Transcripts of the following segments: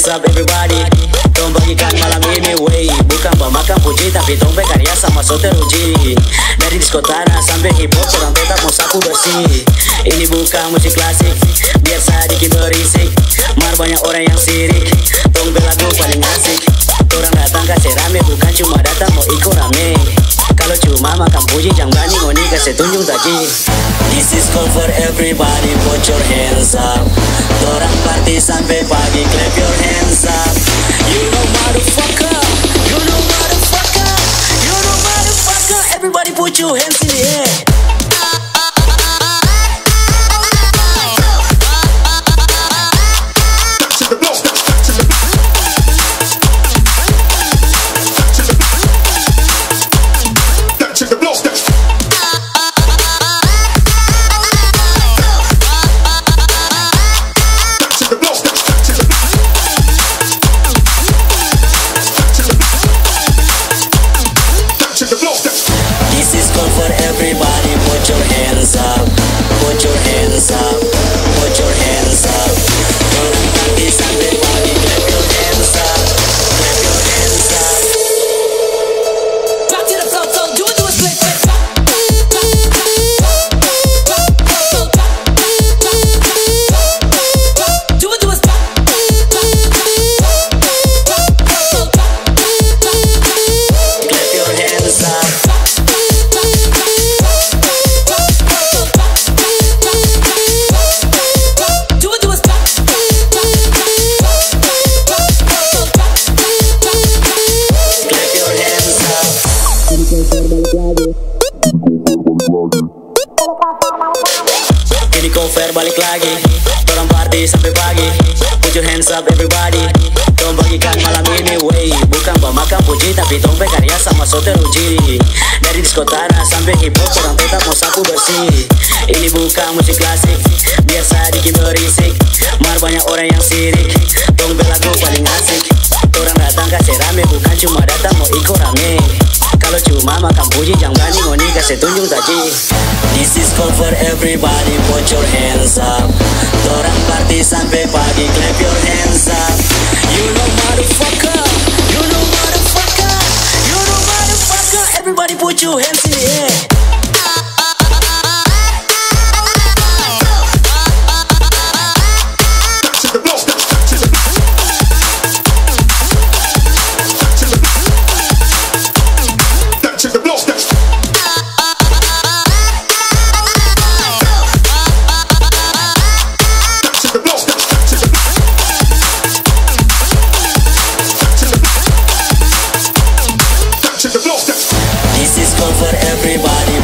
Up everybody, tong bagikan malam ini wey. Bukan pemakan puji tapi tong berkarya sama so teruji. Dari disko tanah sampai hip hop orang tetap mau sapu bersih. Ini bukan musik klasik, biar sedikit berisik. Mar banyak orang yang sirik, tong belagu paling asik. Orang datang kasih rame, bukan cuma datang mau ikut rame. Kalau cuma makan puji jangan berani ngoni kasih tunjuk tadi. This is call for everybody, put your hands up. Orang party sampai pagi, clap your hands up. You know motherfucker, you know motherfucker, you know motherfucker. Everybody put your hands in the air. Ini cover balik lagi, orang party sampai pagi. Put your hands up everybody, tong bagikan malam ini wey. Bukan pemakan puji tapi tong berkarya sama so teruji. Dari disko tanah sampai hip hop orang tetap mau sapu bersih. Ini bukan musik klasik, biar sedikit berisik. Mar banyak orang yang sirik, tong belagu paling asik. Orang datang kasih rame, bukan cuma datang mau ikut rame. Kalau cuma makan puji jangan berani ngoni kasih tunjuk tadi. This is call for everybody, put your hands up. Orang party sampai pagi, clap your hands up. You know motherfucker, you know motherfucker, you know motherfucker. Everybody put your hands in the air. This is call for everybody,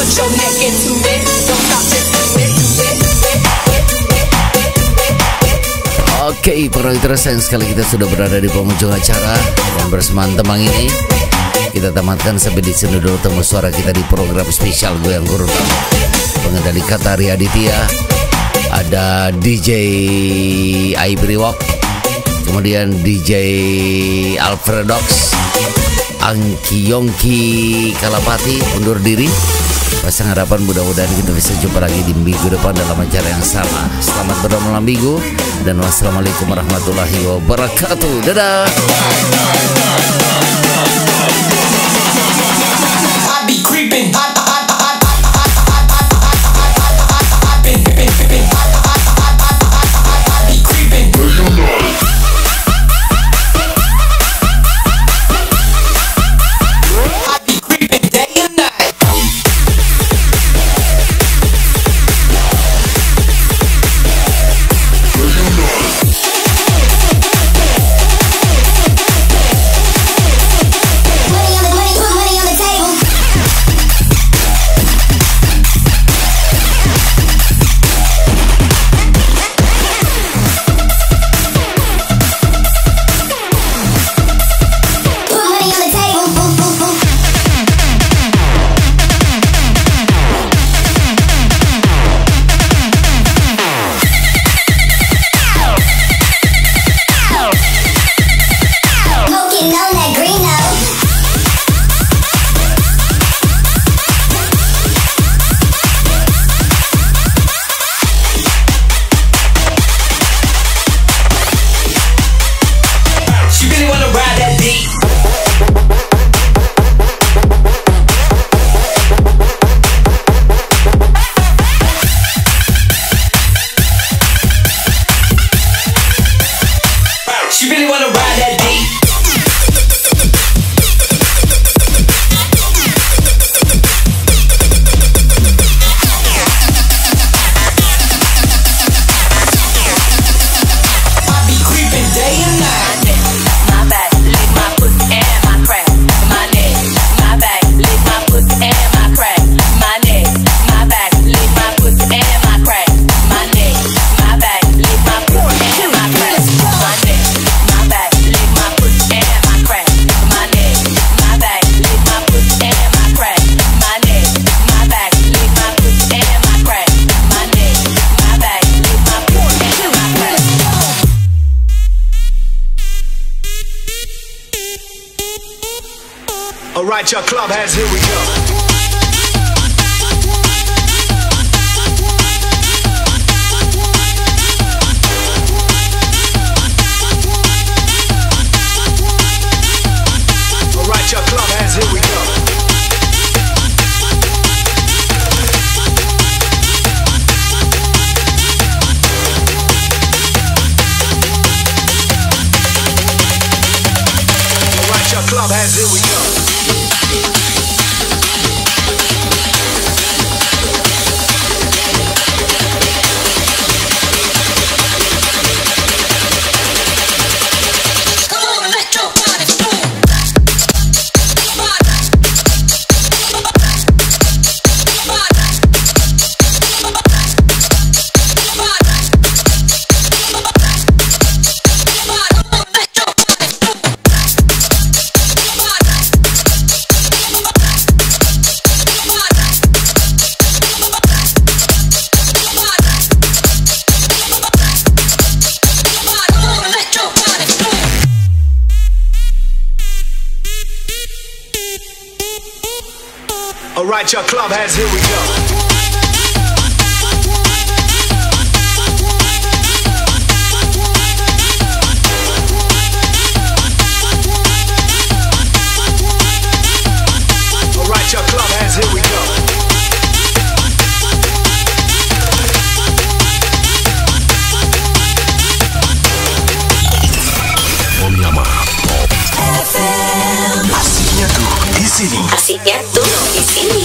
put your neck into it. Don't stop, just do it, Oke, para terus sayang sekali kita sudah berada di penghujung acara dan bersama teman ini kita tamatkan sampai di sini dulu temu suara kita di program spesial Goyang Gorontalo. Pengendali kata Ria Aditya, ada DJ Rework, kemudian DJ Alfredox, Angki Yongki Kalapati undur diri. Pasang harapan mudah-mudahan kita bisa jumpa lagi di minggu depan dalam acara yang sama. Selamat bermalam minggu dan wassalamualaikum warahmatullahi wabarakatuh. Dadah. Alright, your club hands, here we go. Alright, your club hands, here we go. Alright, your club hands, here we go. Alright, your club hands, here we go. Alright, your club hands, here we go. Poliyama FM. Asiknya tuh di sini. Asiknya tuh di sini.